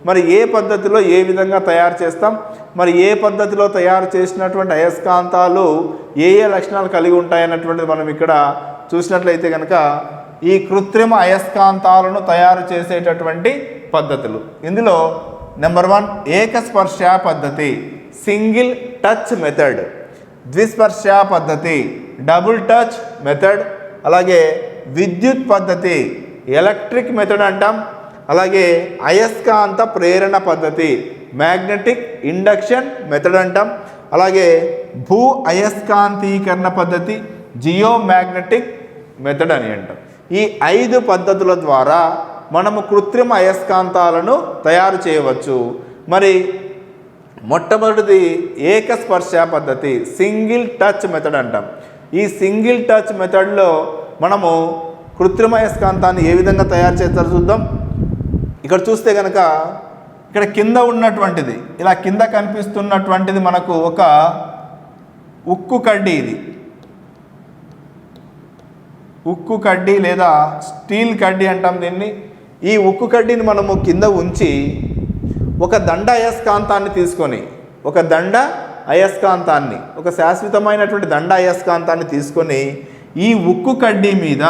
మరి ఏ పద్ధతిలో ఏ విధంగా తయారు చేస్తాం, మరి ఏ పద్ధతిలో తయారు చేసినటువంటి అయస్కాంతాలు ఏ ఏ లక్షణాలు కలిగి ఉంటాయన్నటువంటిది మనం ఇక్కడ చూసినట్లయితే కనుక ఈ కృత్రిమ అయస్కాంతాలను తయారు చేసేటటువంటి పద్ధతులు, ఇందులో నెంబర్ 1 ఏకస్పర్శ పద్ధతి, సింగిల్ టచ్ మెథడ్. ద్విస్పర్శ పద్ధతి, డబుల్ టచ్ మెథడ్. అలాగే విద్యుత్ పద్ధతి, ఎలక్ట్రిక్ మెథడ్ అంటాం. అలాగే అయస్కాంత ప్రేరణ పద్ధతి, మ్యాగ్నెటిక్ ఇండక్షన్ మెథడ్ అంటాం. అలాగే భూ అయస్కాంతీకరణ పద్ధతి, జియోమాగ్నెటిక్ మెథడ్ అని అంటాం. ఈ 5 పద్ధతుల ద్వారా మనము కృత్రిమ అయస్కాంతాలను తయారు చేయవచ్చు. మరి మొట్టమొదటిది ఏకస్పర్శ పద్ధతి, సింగిల్ టచ్ మెథడ్ అంటాం. ఈ సింగిల్ టచ్ మెథడ్లో మనము కృత్రిమ అయస్కాంతాన్ని ఏ విధంగా తయారు చేస్తారో చూద్దాం. ఇక్కడ చూస్తే కనుక ఇక్కడ కింద ఉన్నటువంటిది, ఇలా కింద కనిపిస్తున్నటువంటిది మనకు ఒక ఉక్కు కడ్డీ. ఇది ఉక్కు కడ్డీ లేదా స్టీల్ కడ్డీ అంటాం దీన్ని. ఈ ఉక్కు కడ్డీని మనము కింద ఉంచి ఒక దండ అయస్కాంతాన్ని తీసుకొని, ఒక దండ అయస్కాంతాన్ని, ఒక శాశ్వతమైనటువంటి దండ అయస్కాంతాన్ని తీసుకొని ఈ ఉక్కు కడ్డీ మీద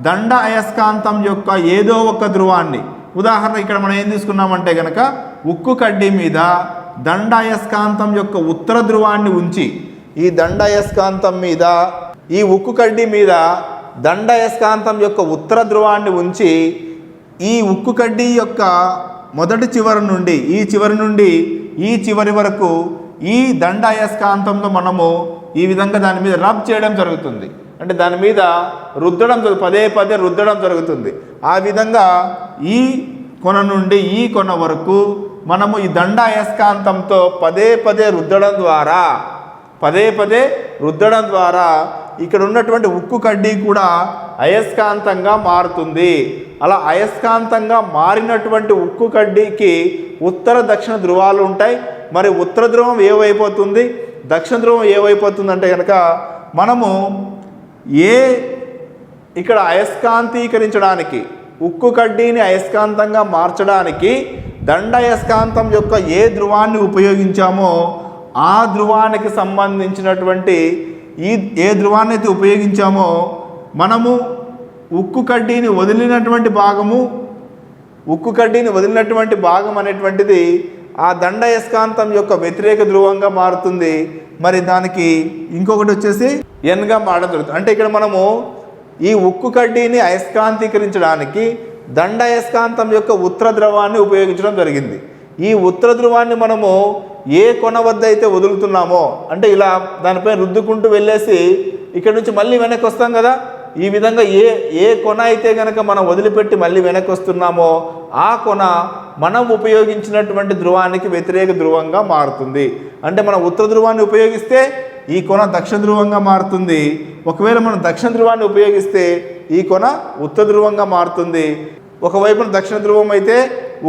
దండ అయస్కాంతం యొక్క ఏదో ఒక ధ్రువాన్ని, ఉదాహరణ ఇక్కడ మనం ఏం తీసుకున్నామంటే కనుక ఉక్కు కడ్డీ మీద దండ అయస్కాంతం యొక్క ఉత్తర ధ్రువాన్ని ఉంచి, ఈ దండ అయస్కాంతం మీద, ఈ ఉక్కు కడ్డీ మీద దండ అయస్కాంతం యొక్క ఉత్తర ధ్రువాన్ని ఉంచి ఈ ఉక్కు కడ్డీ యొక్క మొదటి చివరి నుండి ఈ చివరి వరకు ఈ దండ అయస్కాంతంతో మనము ఈ విధంగా దాని మీద రబ్ చేయడం జరుగుతుంది. అంటే దాని మీద రుద్దడం, పదే పదే రుద్దడం జరుగుతుంది. ఆ విధంగా ఈ కొన నుండి ఈ కొన వరకు మనము ఈ దండ అయస్కాంతంతో పదే పదే రుద్దడం ద్వారా ఇక్కడ ఉన్నటువంటి ఉక్కు కడ్డీ కూడా అయస్కాంతంగా మారుతుంది. అలా అయస్కాంతంగా మారినటువంటి ఉక్కు కడ్డీకి ఉత్తర దక్షిణ ధ్రువాలు ఉంటాయి. మరి ఉత్తర ధ్రువం ఏవైపోతుంది, దక్షిణ ధ్రువం ఏవైపోతుంది అంటే కనుక మనము ఇక్కడ అయస్కాంతీకరించడానికి, ఉక్కు కడ్డీని అయస్కాంతంగా మార్చడానికి దండ అయస్కాంతం యొక్క ఏ ధ్రువాన్ని ఉపయోగించామో ఆ ధ్రువానికి సంబంధించినటువంటి ఏ ధ్రువాన్ని అయితే ఉపయోగించామో మనము ఉక్కు కడ్డీని వదిలినటువంటి భాగం అనేటువంటిది ఆ దండ అయస్కాంతం యొక్క వ్యతిరేక ధ్రువంగా మారుతుంది. మరి దానికి ఇంకొకటి వచ్చేసి ఎన్గా మారడం జరుగుతుంది. అంటే ఇక్కడ మనము ఈ ఉక్కు కడ్డీని అయస్కాంతీకరించడానికి దండ అయస్కాంతం యొక్క ఉత్తర ధ్రువాన్ని ఉపయోగించడం జరిగింది. ఈ ఉత్తర ధ్రువాన్ని మనము ఏ కొన వద్ద అయితే వదులుతున్నామో, అంటే ఇలా దానిపై రుద్దుకుంటూ వెళ్ళేసి ఇక్కడ నుంచి మళ్ళీ వెనక్కి వస్తాం కదా, ఈ విధంగా ఏ కొన అయితే కనుక మనం వదిలిపెట్టి మళ్ళీ వెనక్కి వస్తున్నామో ఆ కొన మనం ఉపయోగించినటువంటి ధ్రువానికి వ్యతిరేక ధ్రువంగా మారుతుంది. అంటే మనం ఉత్తర ధ్రువాన్ని ఉపయోగిస్తే ఈ కొన దక్షిణ ధ్రువంగా మారుతుంది. ఒకవేళ మనం దక్షిణ ధ్రువాన్ని ఉపయోగిస్తే ఈ కొన ఉత్తర ధ్రువంగా మారుతుంది. ఒకవైపున దక్షిణ ధ్రువం అయితే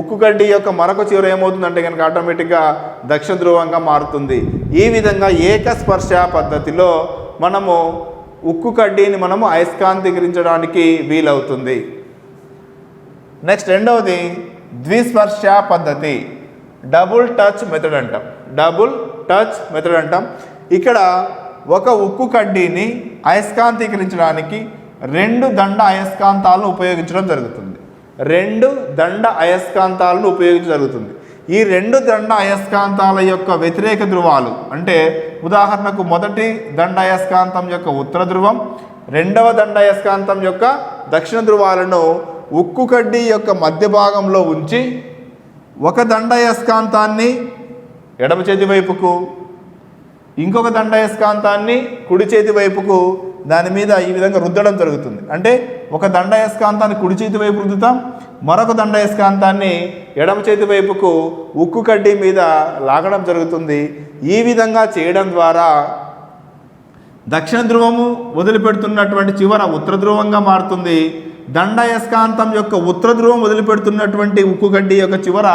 ఉక్కు కడ్డీ యొక్క మరొక చివర ఏమవుతుందంటే కనుక ఆటోమేటిక్గా దక్షిణ ధ్రువంగా మారుతుంది. ఈ విధంగా ఏకస్పర్శ పద్ధతిలో మనము ఉక్కు కడ్డీని మనము అయస్కాంతీకరించడానికి వీలవుతుంది. నెక్స్ట్ రెండవది ద్విస్పర్శ పద్ధతి, డబుల్ టచ్ మెథడ్ అంటాం. ఇక్కడ ఒక ఉక్కు కడ్డీని అయస్కాంతీకరించడానికి రెండు దండ అయస్కాంతాలను ఉపయోగించడం జరుగుతుంది. ఈ రెండు దండ అయస్కాంతాల యొక్క వ్యతిరేక ధ్రువాలు, అంటే ఉదాహరణకు మొదటి దండ అయస్కాంతం యొక్క ఉత్తర ధ్రువం, రెండవ దండ అయస్కాంతం యొక్క దక్షిణ ధ్రువాలను ఉక్కు కడ్డీ యొక్క మధ్య భాగంలో ఉంచి ఒక దండ అయస్కాంతాన్ని ఎడమ చేతి వైపుకు, ఇంకొక దండ అయస్కాంతాన్ని కుడి చేతి వైపుకు దాని మీద ఈ విధంగా రుద్దడం జరుగుతుంది. అంటే ఒక దండ అయస్కాంతాన్ని కుడి చేతి వైపు రుద్దుతాం, మరొక దండ అయస్కాంతాన్ని ఎడమ చేతి వైపుకు ఉక్కు కడ్డీ మీద లాగడం జరుగుతుంది. ఈ విధంగా చేయడం ద్వారా దక్షిణ ధ్రువము వదిలిపెడుతున్నటువంటి చివర ఉత్తర ధ్రువంగా మారుతుంది. దండ అయస్కాంతం యొక్క ఉత్తర ధ్రువం వదిలిపెడుతున్నటువంటి ఉక్కు కడ్డీ యొక్క చివర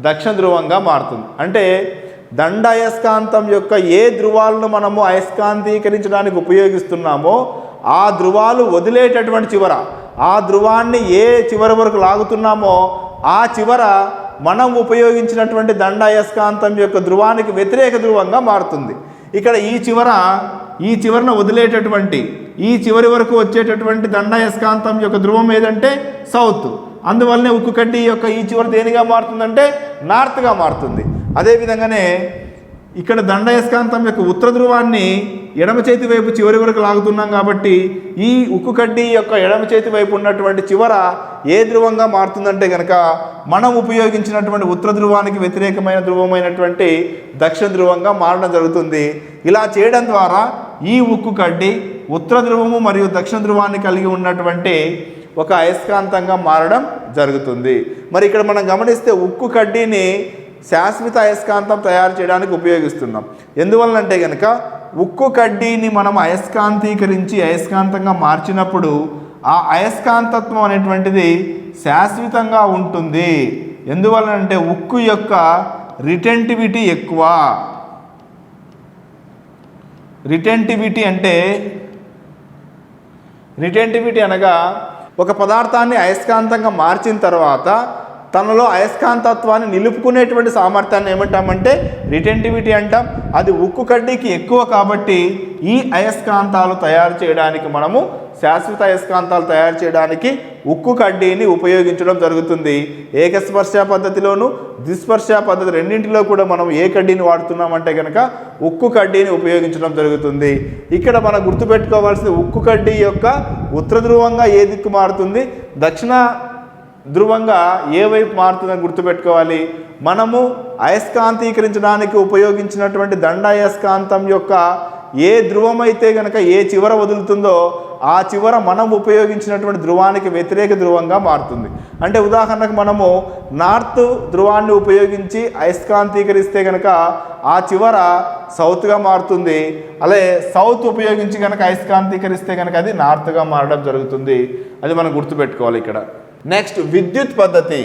దక్షిణ ధ్రువంగా మారుతుంది. అంటే దండ అయస్కాంతం యొక్క ఏ ధ్రువాలను మనము అయస్కాంతీకరించడానికి ఉపయోగిస్తున్నామో ఆ ధ్రువాలు వదిలేటటువంటి చివర, ఆ ధ్రువాన్ని ఏ చివరి వరకు లాగుతున్నామో ఆ చివర మనం ఉపయోగించినటువంటి దండ అయస్కాంతం యొక్క ధ్రువానికి వ్యతిరేక ధ్రువంగా మారుతుంది. ఇక్కడ ఈ చివరన వదిలేటటువంటి ఈ చివరి వరకు వచ్చేటటువంటి దండ అయస్కాంతం యొక్క ధ్రువం ఏదంటే సౌత్. అందువల్లనే ఉక్కు కడ్డీ యొక్క ఈ చివరి దేనిగా మారుతుందంటే నార్త్గా మారుతుంది. అదేవిధంగానే ఇక్కడ దండ అయస్కాంతం యొక్క ఉత్తర ధ్రువాన్ని ఎడమ చేతి వైపు చివరి వరకు లాగుతున్నాం కాబట్టి ఈ ఉక్కు కడ్డీ యొక్క ఎడమ చేతి వైపు ఉన్నటువంటి చివర ఏ ధ్రువంగా మారుతుందంటే కనుక మనం ఉపయోగించినటువంటి ఉత్తర ధ్రువానికి వ్యతిరేకమైన ధ్రువమైనటువంటి దక్షిణ ధ్రువంగా మారడం జరుగుతుంది. ఇలా చేయడం ద్వారా ఈ ఉక్కు కడ్డీ ఉత్తర ధ్రువము మరియు దక్షిణ ధ్రువాన్ని కలిగి ఉన్నటువంటి ఒక అయస్కాంతంగా మారడం జరుగుతుంది. మరి ఇక్కడ మనం గమనిస్తే ఉక్కు కడ్డీని శాశ్వత అయస్కాంతం తయారు చేయడానికి ఉపయోగిస్తున్నాం. ఎందువల్లంటే కనుక ఉక్కు కడ్డీని మనం అయస్కాంతీకరించి అయస్కాంతంగా మార్చినప్పుడు ఆ అయస్కాంతత్వం అనేటువంటిది శాశ్వతంగా ఉంటుంది. ఎందువలనంటే ఉక్కు యొక్క రిటెంటివిటీ ఎక్కువ. రిటెంటివిటీ అనగా ఒక పదార్థాన్ని అయస్కాంతంగా మార్చిన తర్వాత తనలో అయస్కాంతత్వాన్ని నిలుపుకునేటువంటి సామర్థ్యాన్ని ఏమంటామంటే రిటెంటివిటీ అంటాం. అది ఉక్కు కడ్డీకి ఎక్కువ కాబట్టి ఈ అయస్కాంతాలు తయారు చేయడానికి మనము శాశ్వత అయస్కాంతాలు తయారు చేయడానికి ఉక్కు కడ్డీని ఉపయోగించడం జరుగుతుంది. ఏకస్పర్శ పద్ధతిలోను ద్విస్పర్శ పద్ధతి రెండింటిలో కూడా మనం ఏ కడ్డీని వాడుతున్నామంటే కనుక ఉక్కు కడ్డీని ఉపయోగించడం జరుగుతుంది. ఇక్కడ మనం గుర్తుపెట్టుకోవాల్సింది ఉక్కు కడ్డీ యొక్క ఉత్తర ధ్రువంగా ఏ దిక్కు మారుతుంది, దక్షిణ ధ్రువంగా ఏ వైపు మారుతుందని గుర్తుపెట్టుకోవాలి. మనము అయస్కాంతీకరించడానికి ఉపయోగించినటువంటి దండ అయస్కాంతం యొక్క ఏ ధ్రువం అయితే కనుక ఏ చివర వదులుతుందో ఆ చివర మనం ఉపయోగించినటువంటి ధ్రువానికి వ్యతిరేక ధ్రువంగా మారుతుంది. అంటే ఉదాహరణకు మనము నార్త్ ధ్రువాన్ని ఉపయోగించి అయస్కాంతీకరిస్తే కనుక ఆ చివర సౌత్గా మారుతుంది. అలాగే సౌత్ ఉపయోగించి కనుక అయస్కాంతీకరిస్తే కనుక అది నార్త్గా మారడం జరుగుతుంది. అది మనం గుర్తుపెట్టుకోవాలి ఇక్కడ. నెక్స్ట్ విద్యుత్ పద్ధతి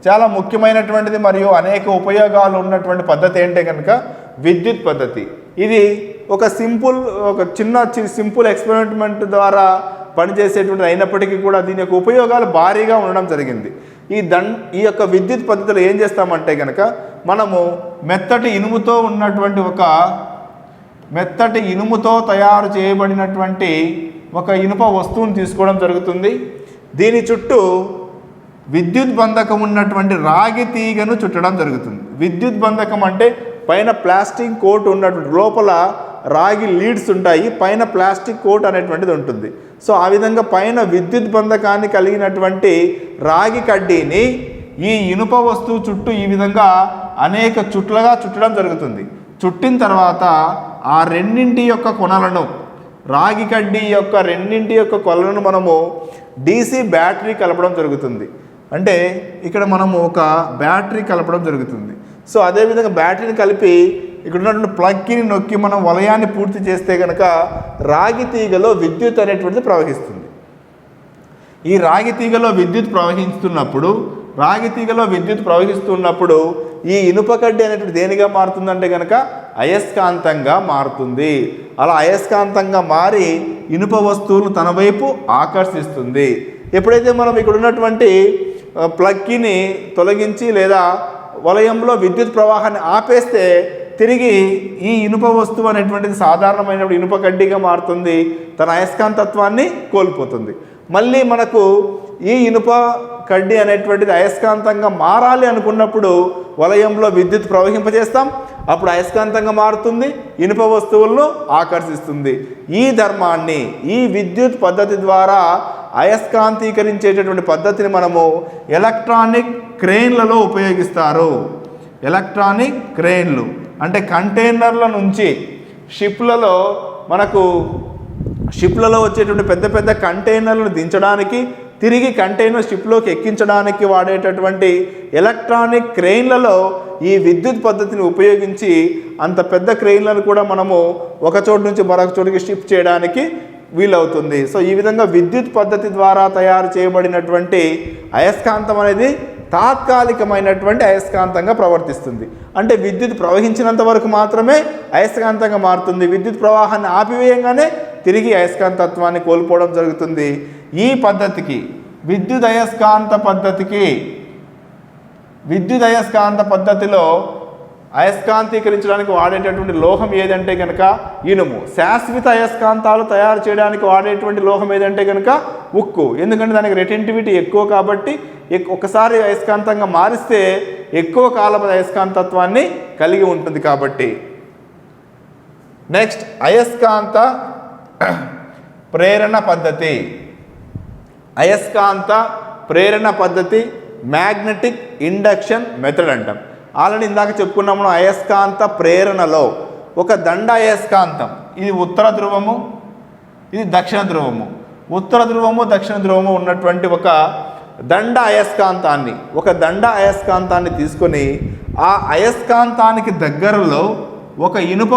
చాలా ముఖ్యమైనటువంటిది మరియు అనేక ఉపయోగాలు ఉన్నటువంటి పద్ధతి ఏంటంటే కనుక విద్యుత్ పద్ధతి. ఇది ఒక చిన్న సింపుల్ ఎక్స్పెరిమెంట్ ద్వారా పనిచేసేటువంటిది అయినప్పటికీ కూడా దీని యొక్క ఉపయోగాలు భారీగా ఉండడం జరిగింది. ఈ యొక్క విద్యుత్ పద్ధతిలో ఏం చేస్తామంటే కనుక మనము మెత్తటి ఇనుముతో తయారు చేయబడినటువంటి ఒక ఇనుప వస్తువును తీసుకోవడం జరుగుతుంది. దీని చుట్టూ విద్యుత్ బంధకం ఉన్నటువంటి రాగి తీగను చుట్టడం జరుగుతుంది. విద్యుత్ బంధకం అంటే పైన ప్లాస్టిక్ కోట్ ఉన్నటువంటి, లోపల రాగి లీడ్స్ ఉంటాయి, పైన ప్లాస్టిక్ కోట్ అనేటువంటిది ఉంటుంది. సో ఆ విధంగా పైన విద్యుత్ బంధకాన్ని కలిగినటువంటి రాగి కడ్డీని ఈ ఇనుప వస్తువు చుట్టూ ఈ విధంగా అనేక చుట్లుగా చుట్టడం జరుగుతుంది. చుట్టిన తర్వాత ఆ రెండింటి యొక్క కొనలను, రాగి కడ్డీ యొక్క రెండింటి యొక్క కొనలను మనము DC బ్యాటరీ కలపడం జరుగుతుంది. అంటే ఇక్కడ మనము ఒక బ్యాటరీ కలపడం జరుగుతుంది. సో అదేవిధంగా బ్యాటరీని కలిపి ఇక్కడ ఉన్నటువంటి ప్లగ్ని నొక్కి మనం వలయాన్ని పూర్తి చేస్తే కనుక రాగి తీగలో విద్యుత్ అనేటువంటిది ప్రవహిస్తుంది. ఈ రాగి తీగలో విద్యుత్ ప్రవహిస్తున్నప్పుడు ఈ ఇనుప కడ్డీ అనేటువంటి దేనిగా మారుతుందంటే కనుక అయస్కాంతంగా మారుతుంది. అలా అయస్కాంతంగా మారి ఇనుప వస్తువులు తన వైపు ఆకర్షిస్తుంది. ఎప్పుడైతే మనం ఇక్కడ ఉన్నటువంటి ప్లగ్ని తొలగించి లేదా వలయంలో విద్యుత్ ప్రవాహాన్ని ఆపేస్తే తిరిగి ఈ ఇనుప వస్తువు అనేటువంటిది సాధారణమైనప్పుడు ఇనుప కడ్డీగా మారుతుంది, తన అయస్కాంతత్వాన్ని కోల్పోతుంది. మళ్ళీ మనకు ఈ ఇనుప కడ్డీ అనేటువంటిది అయస్కాంతంగా మారాలి అనుకున్నప్పుడు వలయంలో విద్యుత్ ప్రవహింపజేస్తాం, అప్పుడు అయస్కాంతంగా మారుతుంది, ఇనుప వస్తువులను ఆకర్షిస్తుంది. ఈ ధర్మాన్ని, ఈ విద్యుత్ పద్ధతి ద్వారా అయస్కాంతీకరించేటటువంటి పద్ధతిని మనము ఎలక్ట్రానిక్ క్రెయిన్లలో ఉపయోగిస్తారు. ఎలక్ట్రానిక్ క్రెయిన్లు అంటే కంటైనర్ల నుంచి షిప్లలో వచ్చేటువంటి పెద్ద పెద్ద కంటైనర్లను దించడానికి, తిరిగి కంటైనర్ షిప్లోకి ఎక్కించడానికి వాడేటటువంటి ఎలక్ట్రానిక్ క్రెయిన్లలో ఈ విద్యుత్ పద్ధతిని ఉపయోగించి అంత పెద్ద క్రెయిన్లను కూడా మనము ఒక చోటు నుంచి మరొక చోటుకి షిఫ్ట్ చేయడానికి వీలవుతుంది. సో ఈ విధంగా విద్యుత్ పద్ధతి ద్వారా తయారు చేయబడినటువంటి అయస్కాంతం అనేది తాత్కాలికమైనటువంటి అయస్కాంతంగా ప్రవర్తిస్తుంది. అంటే విద్యుత్ ప్రవహించినంత వరకు మాత్రమే అయస్కాంతంగా మారుతుంది. విద్యుత్ ప్రవాహాన్ని ఆపివేయంగానే తిరిగి అయస్కాంతత్వాన్ని కోల్పోవడం జరుగుతుంది. ఈ పద్ధతికి విద్యుత్ అయస్కాంత పద్ధతిలో అయస్కాంతీకరించడానికి వాడేటటువంటి లోహం ఏదంటే కనుక ఇనుము. శాశ్వత అయస్కాంతాలు తయారు చేయడానికి వాడేటువంటి లోహం ఏదంటే కనుక ఉక్కు. ఎందుకంటే దానికి రిటెంటివిటీ ఎక్కువ కాబట్టి ఒకసారి అయస్కాంతంగా మారిస్తే ఎక్కువ కాలం అయస్కాంతత్వాన్ని కలిగి ఉంటుంది కాబట్టి. నెక్స్ట్ అయస్కాంత ప్రేరణ పద్ధతి. అయస్కాంత ప్రేరణ పద్ధతి మ్యాగ్నెటిక్ ఇండక్షన్ మెథడ్ అంటాం. ఆల్రెడీ ఇందాక చెప్పుకున్నాము, అయస్కాంత ప్రేరణలో ఒక దండ అయస్కాంతం, ఇది ఉత్తర ధ్రువము, ఇది దక్షిణ ధ్రువము, ఉత్తర ధ్రువము దక్షిణ ధ్రువము ఉన్నటువంటి ఒక దండ అయస్కాంతాన్ని తీసుకొని ఆ అయస్కాంతానికి దగ్గరలో ఒక ఇనుప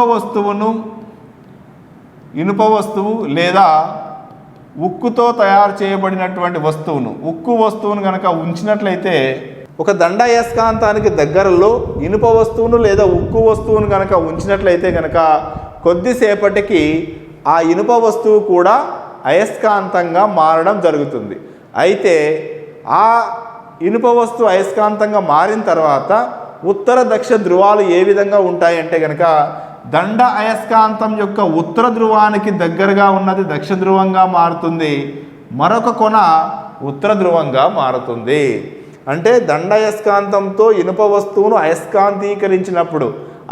వస్తువు లేదా ఉక్కుతో తయారు చేయబడినటువంటి ఉక్కు వస్తువును కనుక ఉంచినట్లయితే, ఒక దండ అయస్కాంతానికి దగ్గరలో ఇనుప వస్తువును లేదా ఉక్కు వస్తువును కనుక ఉంచినట్లయితే కనుక కొద్దిసేపటికి ఆ ఇనుప వస్తువు కూడా అయస్కాంతంగా మారడం జరుగుతుంది. అయితే ఆ ఇనుప వస్తువు అయస్కాంతంగా మారిన తర్వాత ఉత్తర దక్షిణ ధ్రువాలు ఏ విధంగా ఉంటాయంటే కనుక, దండ అయస్కాంతం యొక్క ఉత్తర ధ్రువానికి దగ్గరగా ఉన్నది దక్షిణ ధ్రువంగా మారుతుంది, మరొక కొన ఉత్తర ధ్రువంగా మారుతుంది. అంటే దండ అయస్కాంతంతో ఇనుప వస్తువును అయస్కాంతీకరించినప్పుడు,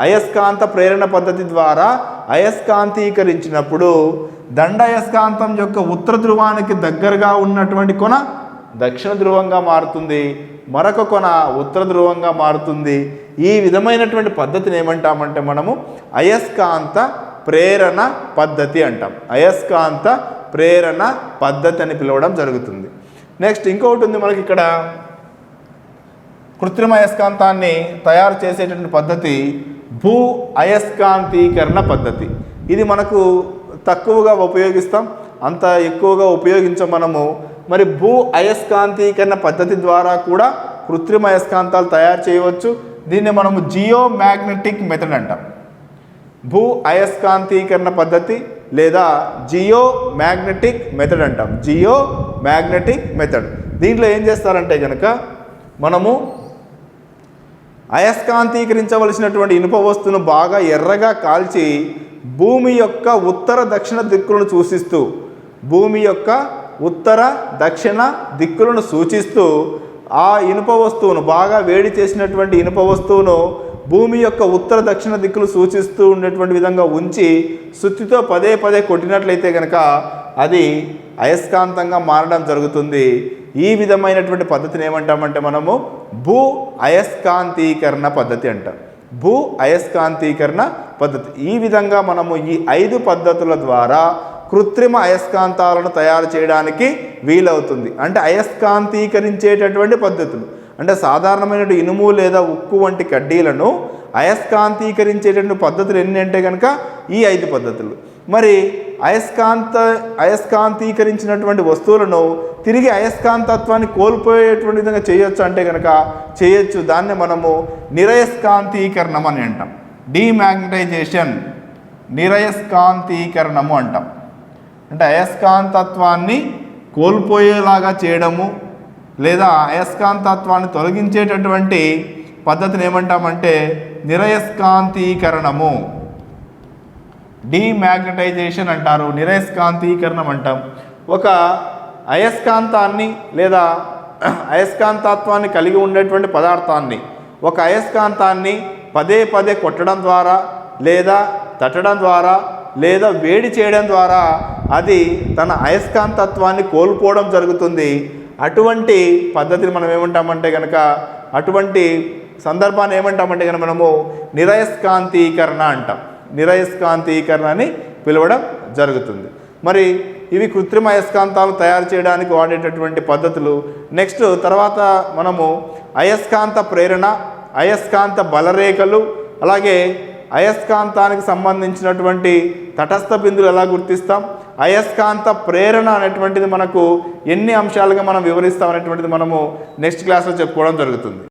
అయస్కాంత ప్రేరణ పద్ధతి ద్వారా అయస్కాంతీకరించినప్పుడు దండ అయస్కాంతం యొక్క ఉత్తర ధ్రువానికి దగ్గరగా ఉన్నటువంటి కొన దక్షిణ ధ్రువంగా మారుతుంది, మరొక కొన ఉత్తర ధ్రువంగా మారుతుంది. ఈ విధమైనటువంటి పద్ధతిని ఏమంటామంటే మనము అయస్కాంత ప్రేరణ పద్ధతి అంటాం. అయస్కాంత ప్రేరణ పద్ధతి అని పిలవడం జరుగుతుంది. నెక్స్ట్ ఇంకొకటి ఉంది మనకి ఇక్కడ, కృత్రిమ అయస్కాంతాన్ని తయారు చేసేటువంటి పద్ధతి భూ అయస్కాంతీకరణ పద్ధతి. ఇది మనకు తక్కువగా ఉపయోగిస్తాం, అంత ఎక్కువగా ఉపయోగించం మనము. మరి భూ అయస్కాంతీకరణ పద్ధతి ద్వారా కూడా కృత్రిమ అయస్కాంతాలు తయారు చేయవచ్చు. దీన్ని మనము జియో మ్యాగ్నెటిక్ మెథడ్ అంటాం. భూ అయస్కాంతీకరణ పద్ధతి లేదా జియో మ్యాగ్నెటిక్ మెథడ్ అంటాం. Geomagnetic method. దీంట్లో ఏం చేస్తారంటే కనుక, మనము అయస్కాంతీకరించవలసినటువంటి ఇనుప వస్తువును బాగా ఎర్రగా కాల్చి భూమి యొక్క ఉత్తర దక్షిణ దిక్కులను సూచిస్తూ, భూమి యొక్క ఉత్తర దక్షిణ దిక్కులను సూచిస్తూ ఆ ఇనుప వస్తువును, బాగా వేడి చేసినటువంటి ఇనుప వస్తువును భూమి యొక్క ఉత్తర దక్షిణ దిక్కులు సూచిస్తూ ఉండేటువంటి విధంగా ఉంచి సుత్తితో పదే పదే కొట్టినట్లయితే కనుక అది అయస్కాంతంగా మారడం జరుగుతుంది. ఈ విధమైనటువంటి పద్ధతిని ఏమంటామంటే మనము భూ అయస్కాంతీకరణ పద్ధతి అంటాం. భూ అయస్కాంతీకరణ పద్ధతి. ఈ విధంగా మనము ఈ 5 పద్ధతుల ద్వారా కృత్రిమ అయస్కాంతాలను తయారు చేయడానికి వీలవుతుంది. అంటే అయస్కాంతీకరించేటటువంటి పద్ధతులు, అంటే సాధారణమైన ఇనుము లేదా ఉక్కు వంటి కడ్డీలను అయస్కాంతీకరించేటటువంటి పద్ధతులు ఎన్ని అంటే కనుక ఈ 5 పద్ధతులు. మరి అయస్కాంతీకరించినటువంటి వస్తువులను తిరిగి అయస్కాంతత్వాన్ని కోల్పోయేటువంటి విధంగా చేయొచ్చు అంటే కనుక చేయొచ్చు. దాన్ని మనము నిరయస్కాంతీకరణం అని అంటాం. డీమ్యాగ్నటైజేషన్, నిరయస్కాంతీకరణము అంటాం. అంటే అయస్కాంతత్వాన్ని కోల్పోయేలాగా చేయడము లేదా అయస్కాంతత్వాన్ని తొలగించేటటువంటి పద్ధతిని ఏమంటామంటే నిరయస్కాంతీకరణము, డీమ్యాగ్నటైజేషన్ అంటారు, నిరయస్కాంతీకరణం అంటాం. ఒక అయస్కాంతాన్ని లేదా అయస్కాంతత్వాన్ని కలిగి ఉండేటువంటి పదార్థాన్ని, ఒక అయస్కాంతాన్ని పదే పదే కొట్టడం ద్వారా లేదా తట్టడం ద్వారా లేదా వేడి చేయడం ద్వారా అది తన అయస్కాంతత్వాన్ని కోల్పోవడం జరుగుతుంది. అటువంటి పద్ధతిని మనం ఏమంటామంటే కనుక, అటువంటి సందర్భాన్ని ఏమంటామంటే కనుక మనము నిరయస్కాంతీకరణ అంటాం. నిరయస్కాంతీకరణ అని పిలవడం జరుగుతుంది. మరి ఇవి కృత్రిమ అయస్కాంతాలు తయారు చేయడానికి వాడేటటువంటి పద్ధతులు. నెక్స్ట్ తర్వాత మనము అయస్కాంత ప్రేరణ, అయస్కాంత బలరేఖలు, అలాగే అయస్కాంతానికి సంబంధించినటువంటి తటస్థ బిందువులు ఎలా గుర్తిస్తాం, అయస్కాంత ప్రేరణ అనేటువంటిది మనకు ఎన్ని అంశాలుగా మనం వివరిస్తాం అనేటువంటిది మనము నెక్స్ట్ క్లాస్లో చెప్పుకోవడం జరుగుతుంది.